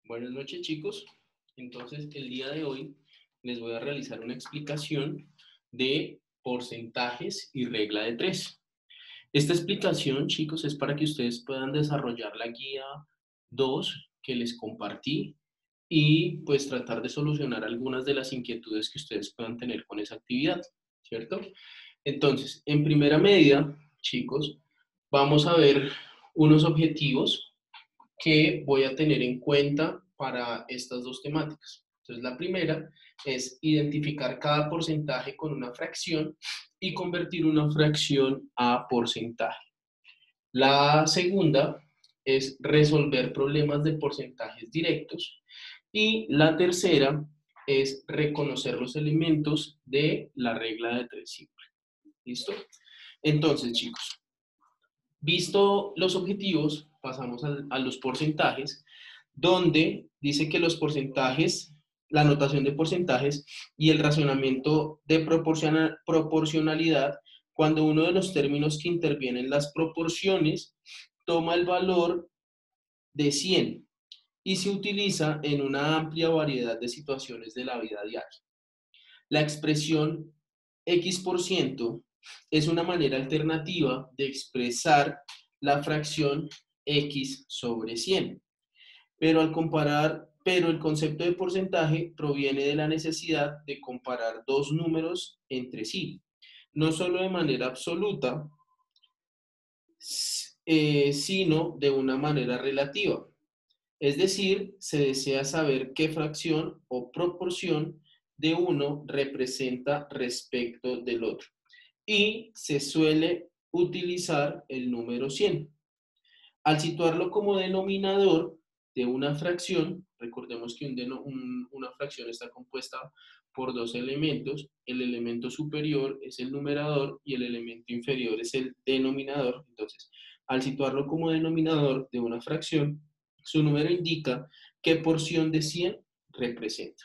Buenas noches, chicos. Entonces, el día de hoy les voy a realizar una explicación de porcentajes y regla de 3. Esta explicación, chicos, es para que ustedes puedan desarrollar la guía 2 que les compartí y pues tratar de solucionar algunas de las inquietudes que ustedes puedan tener con esa actividad, ¿cierto? Entonces, en primera medida, chicos, vamos a ver unos objetivos que voy a tener en cuenta para estas dos temáticas. Entonces, la primera es identificar cada porcentaje con una fracción y convertir una fracción a porcentaje. La segunda es resolver problemas de porcentajes directos. Y la tercera es reconocer los elementos de la regla de 3 simple. ¿Listo? Entonces, chicos, visto los objetivos, pasamos a los porcentajes, donde dice que los porcentajes, la notación de porcentajes y el razonamiento de proporcionalidad, cuando uno de los términos que intervienen en las proporciones toma el valor de 100 y se utiliza en una amplia variedad de situaciones de la vida diaria. La expresión X% es una manera alternativa de expresar la fracción X sobre 100. Pero el concepto de porcentaje proviene de la necesidad de comparar dos números entre sí, no solo de manera absoluta, sino de una manera relativa. Es decir, se desea saber qué fracción o proporción de uno representa respecto del otro. Y se suele utilizar el número 100. Al situarlo como denominador de una fracción, recordemos que una fracción está compuesta por dos elementos, el elemento superior es el numerador y el elemento inferior es el denominador. Entonces, al situarlo como denominador de una fracción, su número indica qué porción de 100 representa.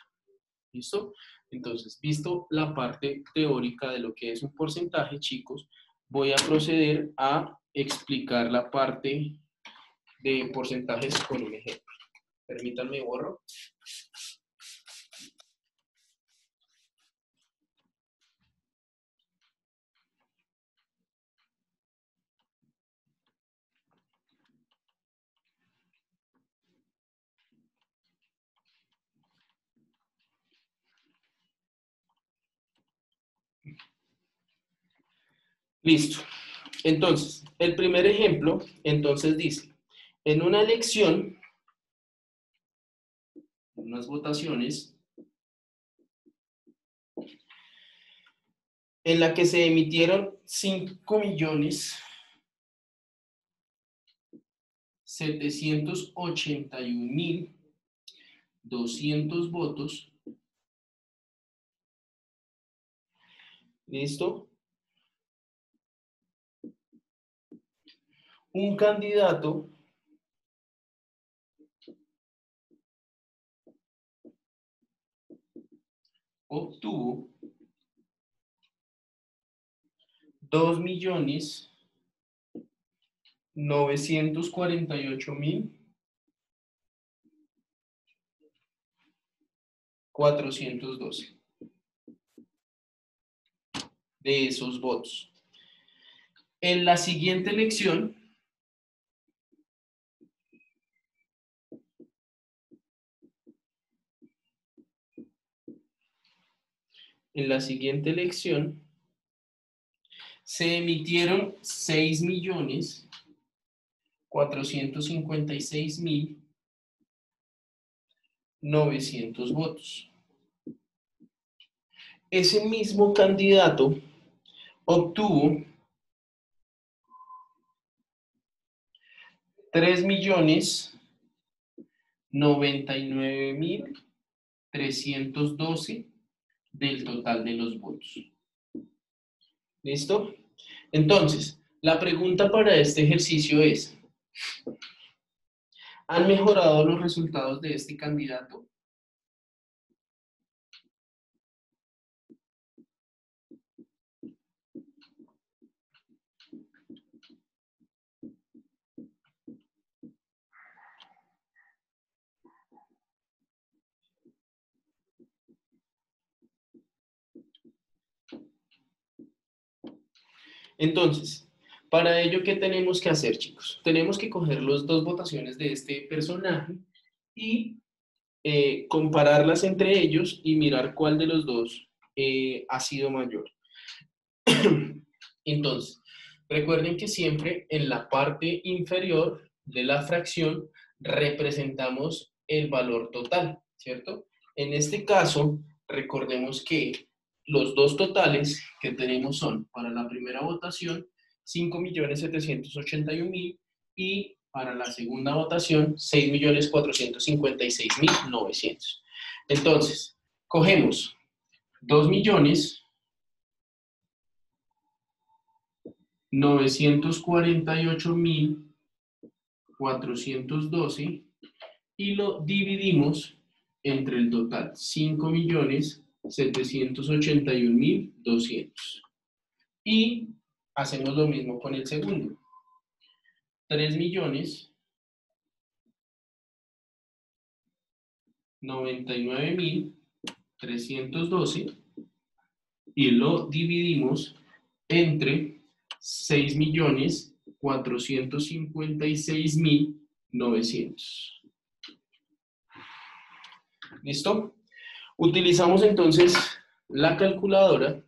¿Listo? Entonces, visto la parte teórica de lo que es un porcentaje, chicos, voy a proceder a explicar la parte de porcentajes con un ejemplo. Permítanme borro. Listo. Entonces, el primer ejemplo, entonces dice, en una elección, en unas votaciones, en la que se emitieron 5.781.200 votos, ¿listo? Un candidato obtuvo 2.948.412 de esos votos. En la siguiente elección, se emitieron 6.456.900 votos. Ese mismo candidato obtuvo 3.099.312 del total de los votos. ¿Listo? Entonces, la pregunta para este ejercicio es, ¿han mejorado los resultados de este candidato? Entonces, para ello, ¿qué tenemos que hacer, chicos? Tenemos que coger las dos votaciones de este personaje y compararlas entre ellos y mirar cuál de los dos ha sido mayor. Entonces, recuerden que siempre en la parte inferior de la fracción representamos el valor total, ¿cierto? En este caso, recordemos que los dos totales que tenemos son, para la primera votación, 5.781.000 y para la segunda votación, 6.456.900. Entonces, cogemos 2.948.412 y lo dividimos entre el total, 5.781.200. Y hacemos lo mismo con el segundo. 3.099.312 y lo dividimos entre 6.456.900. ¿Listo? Utilizamos entonces la calculadora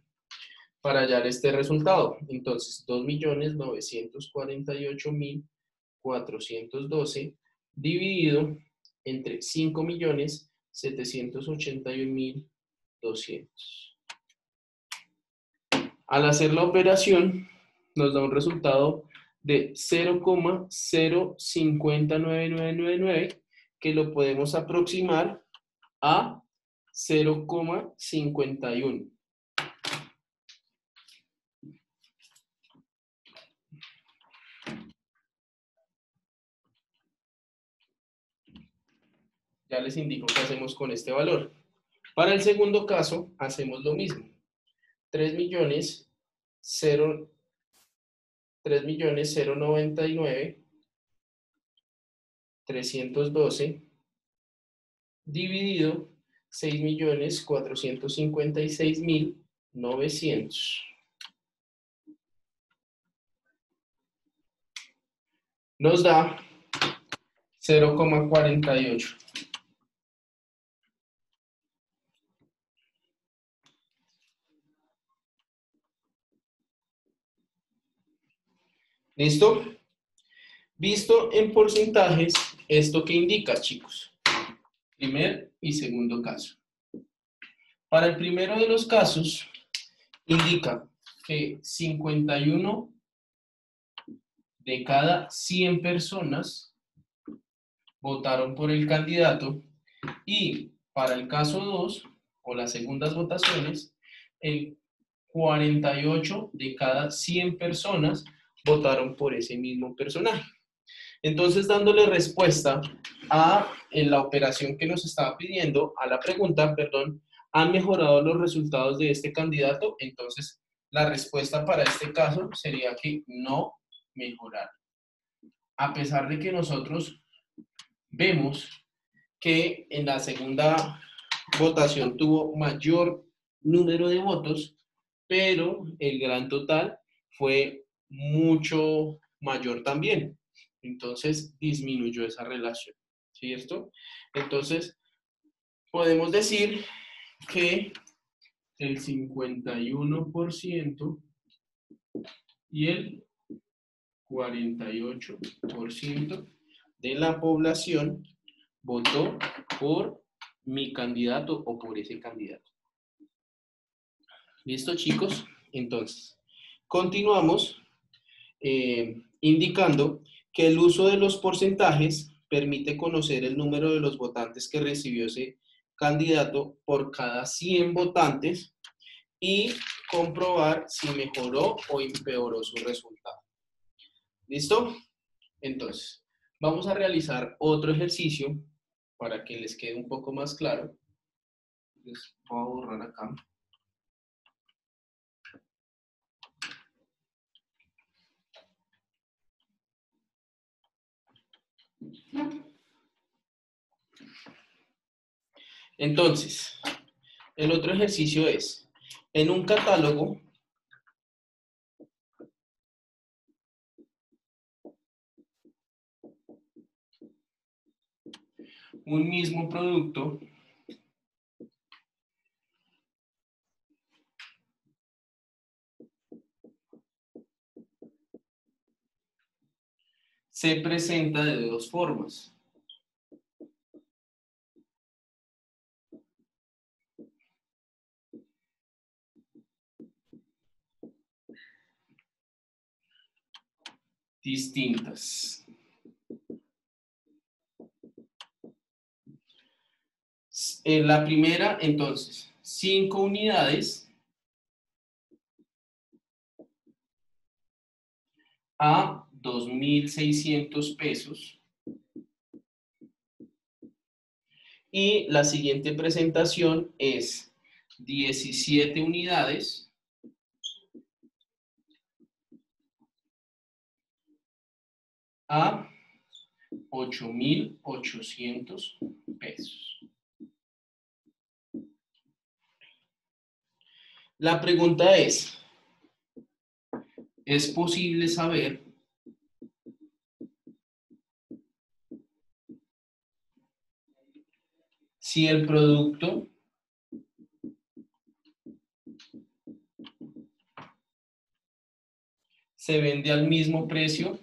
para hallar este resultado. Entonces, 2.948.412 dividido entre 5.781.200. Al hacer la operación, nos da un resultado de 0,059999 que lo podemos aproximar a 0,51. Ya les indico qué hacemos con este valor. Para el segundo caso, hacemos lo mismo. 3.099.312 dividido 6.456.900. Nos da 0,48. ¿Listo? Visto en porcentajes, ¿esto qué indica, chicos? Primer y segundo caso. Para el primero de los casos, indica que 51 de cada 100 personas votaron por el candidato y para el caso 2, o las segundas votaciones, el 48 de cada 100 personas votaron por ese mismo personaje. Entonces, dándole respuesta a la operación que nos estaba pidiendo, a la pregunta, perdón, ¿han mejorado los resultados de este candidato? Entonces, la respuesta para este caso sería que no mejoraron. A pesar de que nosotros vemos que en la segunda votación tuvo mayor número de votos, pero el gran total fue mucho mayor también. Entonces disminuyó esa relación, ¿cierto? Entonces podemos decir que el 51% y el 48% de la población votó por mi candidato o por ese candidato. ¿Listo, chicos? Entonces, continuamos indicando que el uso de los porcentajes permite conocer el número de los votantes que recibió ese candidato por cada 100 votantes y comprobar si mejoró o empeoró su resultado. ¿Listo? Entonces, vamos a realizar otro ejercicio para que les quede un poco más claro. Les voy a borrar acá. Entonces, el otro ejercicio es, en un catálogo un mismo producto se presenta de dos formas. Distintas. En la primera, entonces, 5 unidades a 2.600 pesos. Y la siguiente presentación es 17 unidades a 8.800 pesos. La pregunta ¿es posible saber si el producto se vende al mismo precio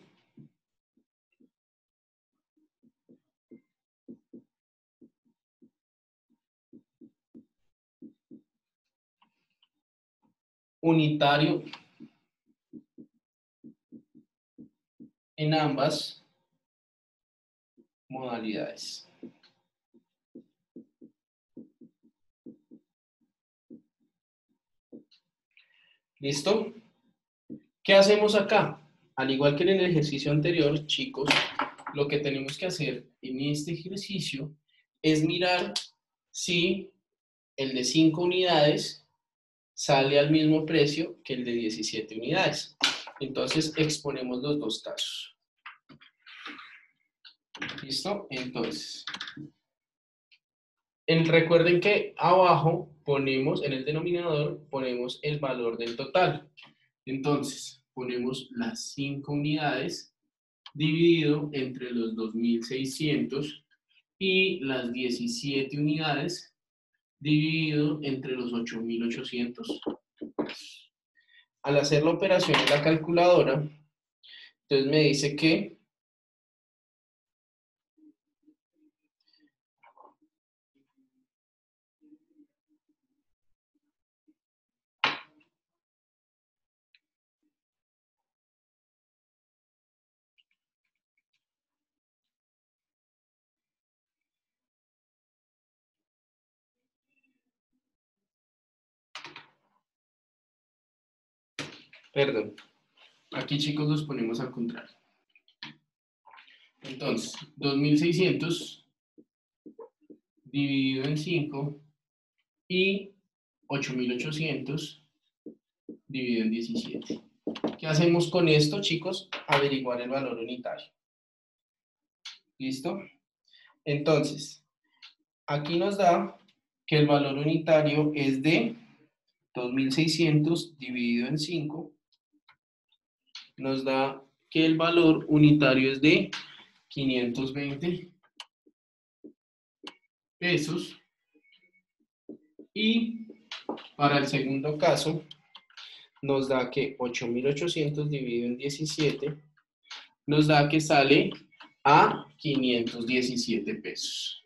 unitario en ambas modalidades? ¿Listo? ¿Qué hacemos acá? Al igual que en el ejercicio anterior, chicos, lo que tenemos que hacer en este ejercicio es mirar si el de 5 unidades sale al mismo precio que el de 17 unidades. Entonces, exponemos los dos casos. ¿Listo? Entonces, recuerden que abajo ponemos, en el denominador, ponemos el valor del total. Entonces, ponemos las 5 unidades dividido entre los 2.600 y las 17 unidades dividido entre los 8.800. Al hacer la operación en la calculadora, entonces me dice que perdón, aquí chicos los ponemos al contrario. Entonces, 2.600 dividido en 5 y 8.800 dividido en 17. ¿Qué hacemos con esto, chicos? Averiguar el valor unitario. ¿Listo? Entonces, aquí nos da que el valor unitario es de 2.600 dividido en 5. Nos da que el valor unitario es de 520 pesos. Y para el segundo caso, nos da que 8.800 dividido en 17 nos da que sale a 517 pesos.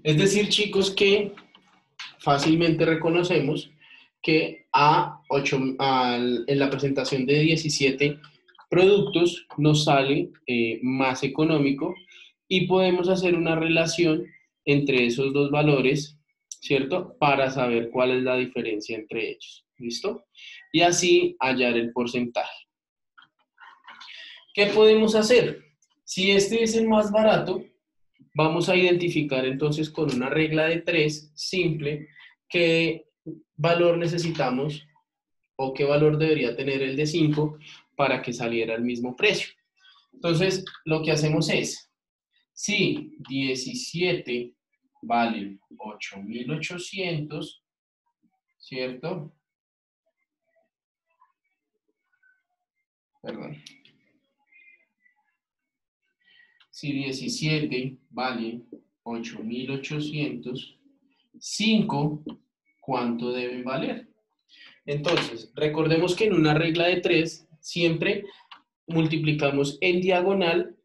Es decir, chicos, que fácilmente reconocemos que en la presentación de 17 productos nos sale más económico y podemos hacer una relación entre esos dos valores, ¿cierto? Para saber cuál es la diferencia entre ellos, ¿listo? Y así hallar el porcentaje. ¿Qué podemos hacer? Si este es el más barato, vamos a identificar entonces con una regla de 3 simple qué valor necesitamos o qué valor debería tener el de 5 para que saliera al mismo precio. Entonces, lo que hacemos es, si 17 valen 8.800, ¿cierto? Perdón. Si 17 vale 8.800, 5, ¿cuánto deben valer? Entonces, recordemos que en una regla de 3 siempre multiplicamos en diagonal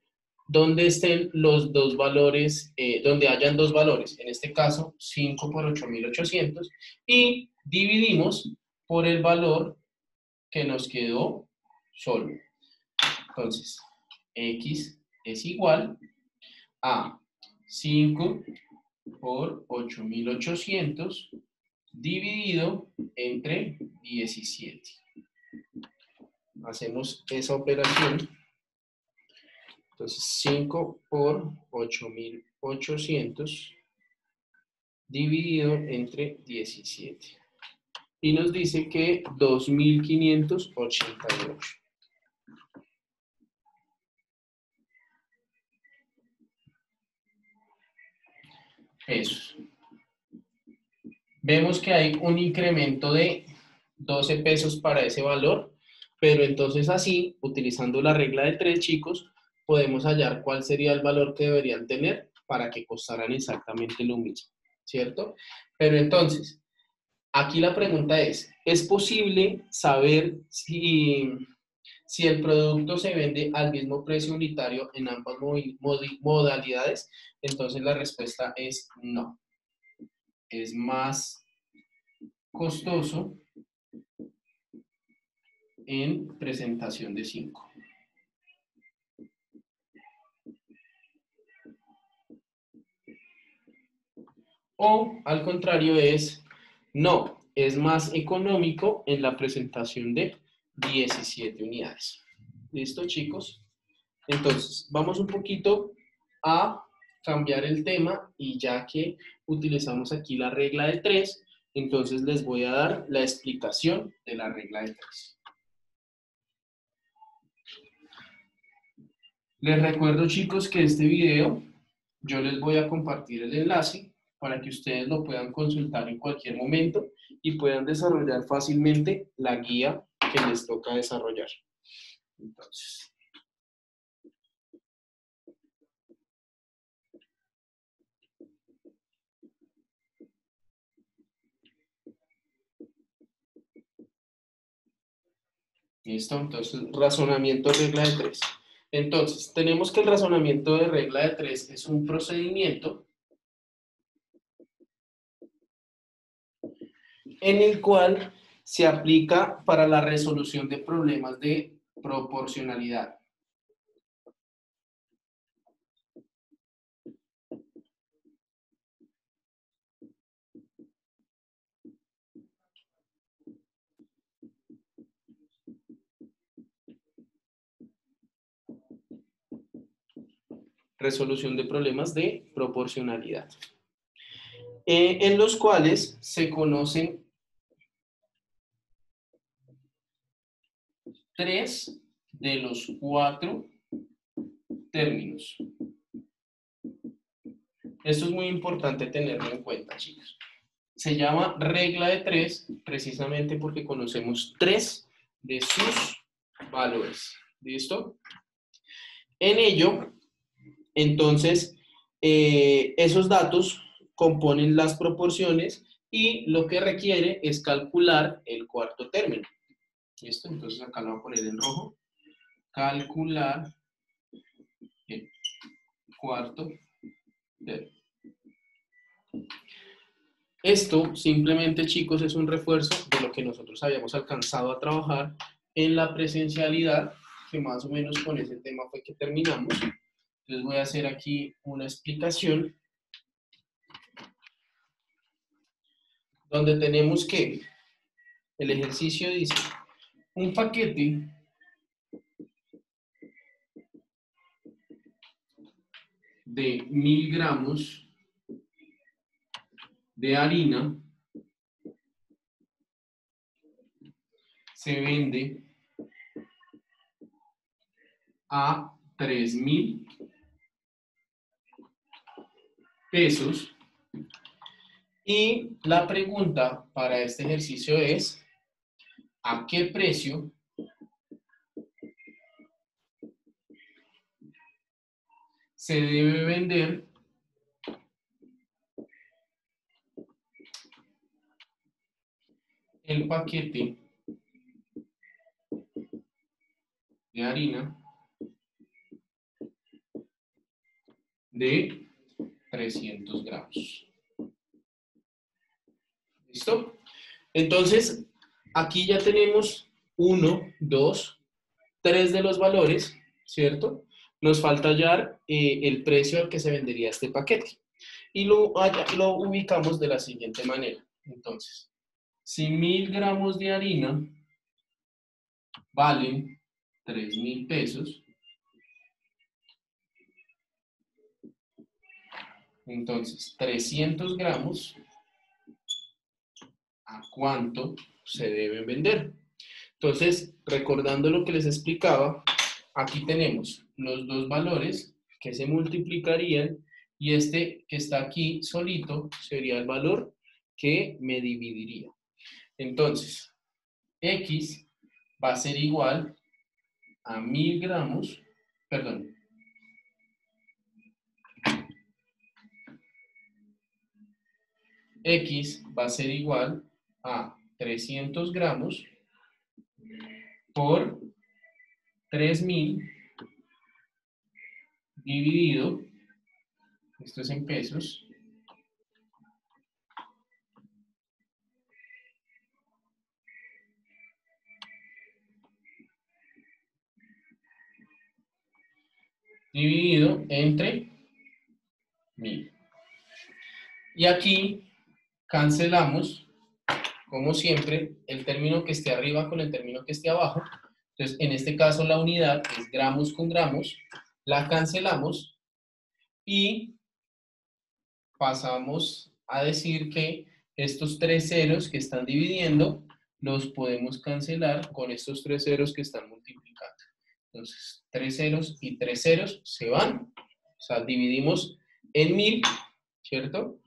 donde estén los dos valores, donde hayan dos valores, en este caso 5 por 8.800, y dividimos por el valor que nos quedó solo. Entonces, x es igual a 5 por 8.800 dividido entre 17. Hacemos esa operación. Entonces, 5 por 8.800 dividido entre 17. Y nos dice que 2.588. Pesos. Vemos que hay un incremento de 12 pesos para ese valor, pero entonces así, utilizando la regla de 3, chicos, podemos hallar cuál sería el valor que deberían tener para que costaran exactamente lo mismo, ¿cierto? Pero entonces, aquí la pregunta ¿es posible saber si el producto se vende al mismo precio unitario en ambas modalidades? Entonces la respuesta es no. Es más costoso en presentación de 5. O al contrario es no, es más económico en la presentación de 17 unidades. ¿Listo, chicos? Entonces, vamos un poquito a cambiar el tema y ya que utilizamos aquí la regla de 3, entonces les voy a dar la explicación de la regla de 3. Les recuerdo, chicos, que este video yo les voy a compartir el enlace para que ustedes lo puedan consultar en cualquier momento y puedan desarrollar fácilmente la guía que les toca desarrollar. Entonces, ¿listo? Entonces, razonamiento regla de 3. Entonces, tenemos que el razonamiento de regla de 3 es un procedimiento en el cual se aplica para la resolución de problemas de proporcionalidad. Resolución de problemas de proporcionalidad. En los cuales se conocen 3 de los 4 términos. Esto es muy importante tenerlo en cuenta, chicos. Se llama regla de 3 precisamente porque conocemos 3 de sus valores. ¿Listo? En ello, entonces, esos datos componen las proporciones y lo que requiere es calcular el cuarto término. ¿Listo? Entonces acá lo voy a poner en rojo. Calcular el cuarto término. Esto simplemente, chicos, es un refuerzo de lo que nosotros habíamos alcanzado a trabajar en la presencialidad, que más o menos con ese tema fue que terminamos. Entonces voy a hacer aquí una explicación donde tenemos que el ejercicio dice un paquete de 1000 gramos de harina se vende a 3.000 pesos y la pregunta para este ejercicio es ¿a qué precio se debe vender el paquete de harina de 300 gramos. ¿Listo? Entonces, aquí ya tenemos 1, 2, 3 de los valores, ¿cierto? Nos falta hallar el precio al que se vendería este paquete. Y lo ubicamos de la siguiente manera. Entonces, si 1000 gramos de harina valen 3000 pesos, entonces 300 gramos, ¿a cuánto se deben vender? Entonces, recordando lo que les explicaba, aquí tenemos los dos valores que se multiplicarían y este que está aquí solito sería el valor que me dividiría. Entonces, X va a ser igual a 1000 gramos, perdón, X va a ser igual a 300 gramos por 3000 dividido, esto es en pesos, dividido entre 1000. Y aquí cancelamos, como siempre, el término que esté arriba con el término que esté abajo. Entonces, en este caso, la unidad es gramos con gramos. La cancelamos y pasamos a decir que estos tres ceros que están dividiendo los podemos cancelar con estos tres ceros que están multiplicando. Entonces, 3 ceros y 3 ceros se van. O sea, dividimos en 1000, ¿cierto?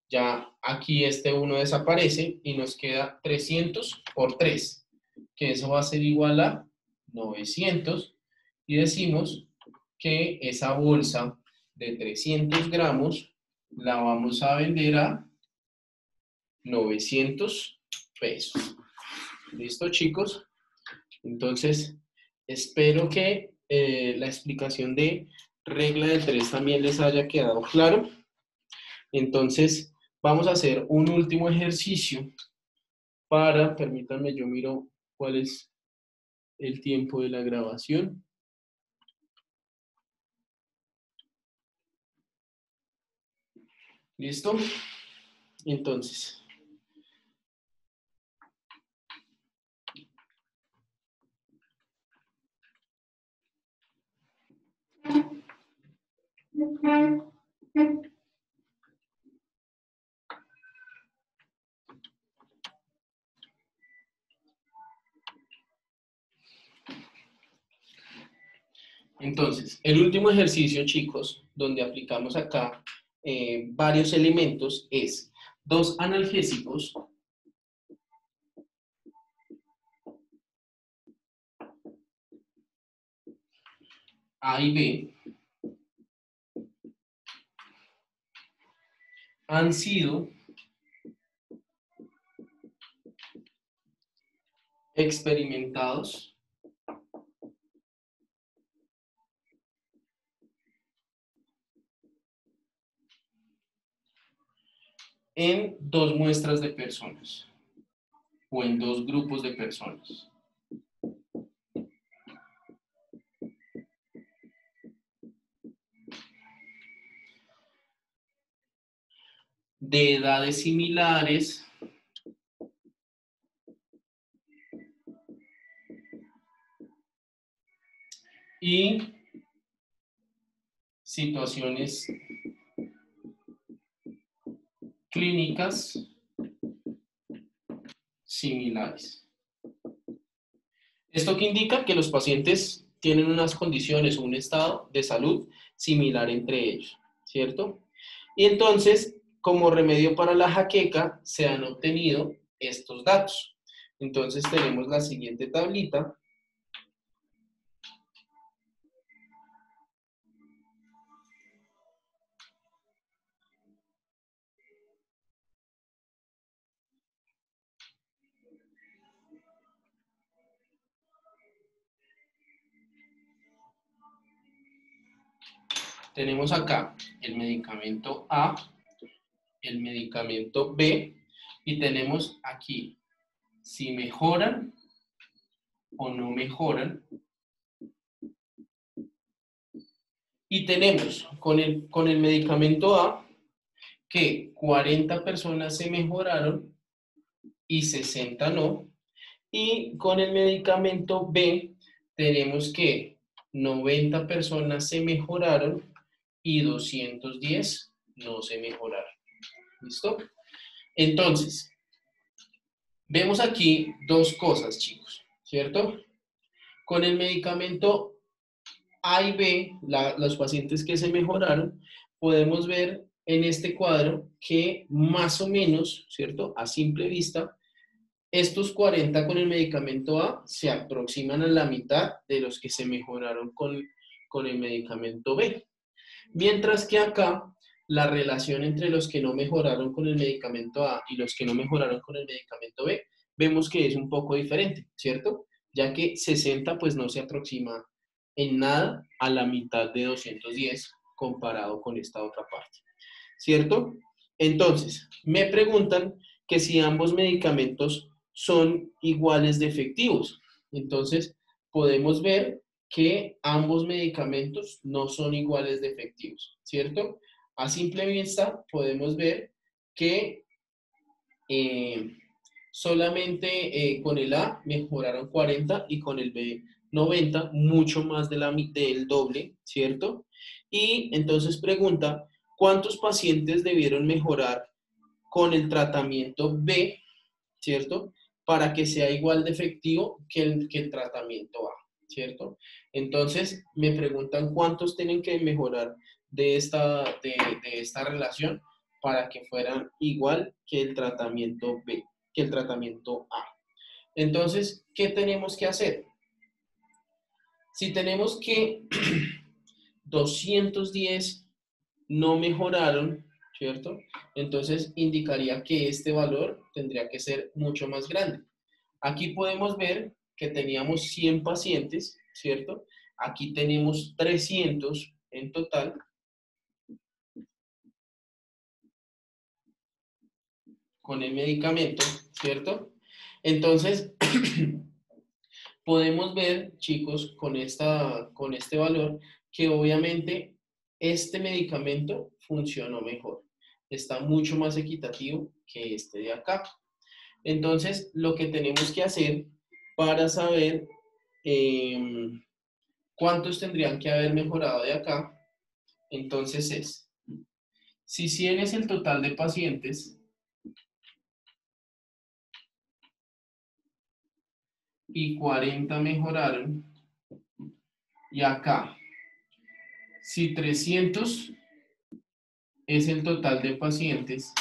Ya aquí este 1 desaparece y nos queda 300 por 3, que eso va a ser igual a 900. Y decimos que esa bolsa de 300 gramos la vamos a vender a 900 pesos. ¿Listo, chicos? Entonces, espero que la explicación de regla de 3 también les haya quedado claro. Entonces, vamos a hacer un último ejercicio para, permítanme, yo miro cuál es el tiempo de la grabación. ¿Listo? Entonces, el último ejercicio, chicos, donde aplicamos acá varios elementos es dos analgésicos A y B han sido experimentados en dos muestras de personas o en dos grupos de personas. De edades similares y situaciones clínicas similares. Esto que indica que los pacientes tienen unas condiciones o un estado de salud similar entre ellos, ¿cierto? Y entonces, como remedio para la jaqueca, se han obtenido estos datos. Entonces tenemos la siguiente tablita. tenemos acá el medicamento A, el medicamento B, y tenemos aquí si mejoran o no mejoran. Y tenemos con el medicamento A que 40 personas se mejoraron y 60 no. Y con el medicamento B tenemos que 90 personas se mejoraron y 210 no se mejoraron. ¿Listo? Entonces, vemos aquí dos cosas, chicos, ¿cierto? Con el medicamento A y B, los pacientes que se mejoraron, podemos ver en este cuadro que más o menos, ¿cierto? A simple vista, estos 40 con el medicamento A se aproximan a la mitad de los que se mejoraron con el medicamento B. Mientras que acá, la relación entre los que no mejoraron con el medicamento A y los que no mejoraron con el medicamento B, vemos que es un poco diferente, ¿cierto? Ya que 60 pues no se aproxima en nada a la mitad de 210 comparado con esta otra parte, ¿cierto? Entonces, me preguntan que si ambos medicamentos son iguales de efectivos. Entonces, podemos ver que ambos medicamentos no son iguales de efectivos, ¿cierto? A simple vista podemos ver que solamente con el A mejoraron 40 y con el B 90, mucho más del doble, ¿cierto? Y entonces pregunta, ¿cuántos pacientes debieron mejorar con el tratamiento B, ¿cierto? Para que sea igual de efectivo que el tratamiento A, ¿cierto? Entonces me preguntan cuántos tienen que mejorar de esta relación para que fueran igual que el tratamiento B, que el tratamiento A. Entonces, ¿qué tenemos que hacer? Si tenemos que 210 no mejoraron, ¿cierto? Entonces indicaría que este valor tendría que ser mucho más grande. Aquí podemos ver que teníamos 100 pacientes, ¿cierto? Aquí tenemos 300 en total. Con el medicamento, ¿cierto? Entonces, podemos ver, chicos, con este valor, que obviamente este medicamento funcionó mejor. Está mucho más equitativo que este de acá. Entonces, lo que tenemos que hacer para saber cuántos tendrían que haber mejorado de acá, entonces es, si 100 es el total de pacientes y 40 mejoraron, y acá, si 300 es el total de pacientes,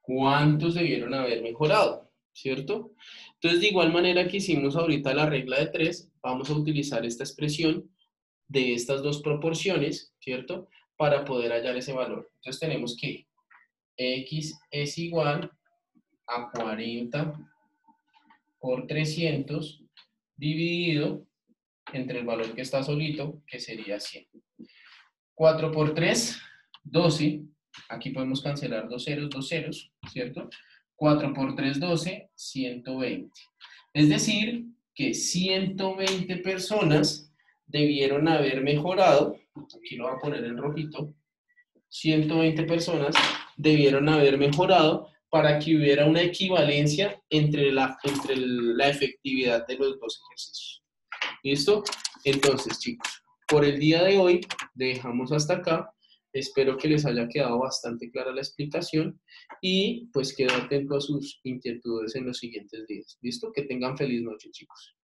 ¿cuántos debieron haber mejorado? ¿Cierto? Entonces, de igual manera que hicimos ahorita la regla de 3, vamos a utilizar esta expresión de estas dos proporciones, ¿cierto? Para poder hallar ese valor. Entonces, tenemos que x es igual a 40 por 300 dividido entre el valor que está solito, que sería 100. 4 por 3, 12. Aquí podemos cancelar dos ceros, ¿cierto? 4 por 3, 12, 120. Es decir, que 120 personas debieron haber mejorado, aquí lo voy a poner en rojito, 120 personas debieron haber mejorado para que hubiera una equivalencia entre la efectividad de los dos ejercicios. ¿Listo? Entonces, chicos, por el día de hoy dejamos hasta acá. Espero que les haya quedado bastante clara la explicación y pues quedo atento a sus inquietudes en los siguientes días. ¿Listo? Que tengan feliz noche, chicos.